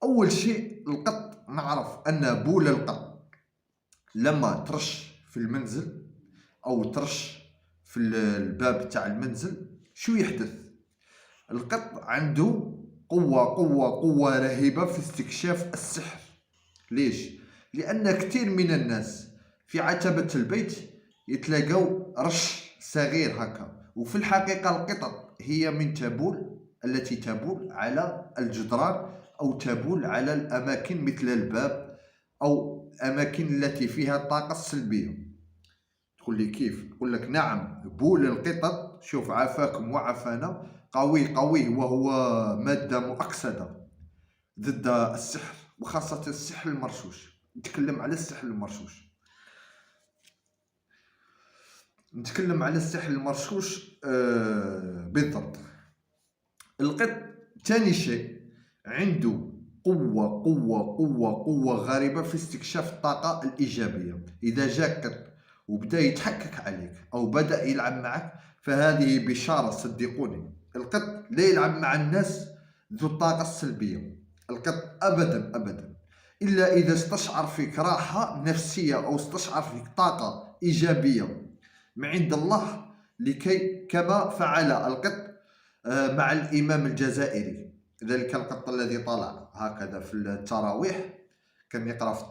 أول شيء القط نعرف أن بول القط لما ترش في المنزل أو ترش في الباب تاع المنزل شو يحدث؟ القط عنده قوة رهيبة في استكشاف السحر. ليش؟ لأن كثير من الناس في عتبة البيت يتلاقوا رش صغير هكا، وفي الحقيقة القطط هي من تبول التي تبول على الجدران أو تبول على الأماكن مثل الباب أو الأماكن التي فيها الطاقة السلبية. تقول لي كيف؟ نقول لك نعم، بول القطط شوف عافاكم وعافانا قوي وهو مادة مؤكسدة ضد السحر، وخاصة السحر المرشوش. نتكلم على السحر المرشوش. بالضبط. القط تاني شيء عنده قوة غريبة في استكشاف الطاقة الإيجابية. إذا جاك قط وبدأ يتحكك عليك أو بدأ يلعب معك فهذه بشارة، صدقوني. القط لا يلعب مع الناس ذو الطاقة السلبية، القط أبدا، إلا إذا استشعر فيك راحة نفسية أو استشعر فيك طاقة إيجابية من عند الله، لكي كما فعل القط مع الإمام الجزائري، ذلك القط الذي طلع هكذا في التراويح كان يقرأ في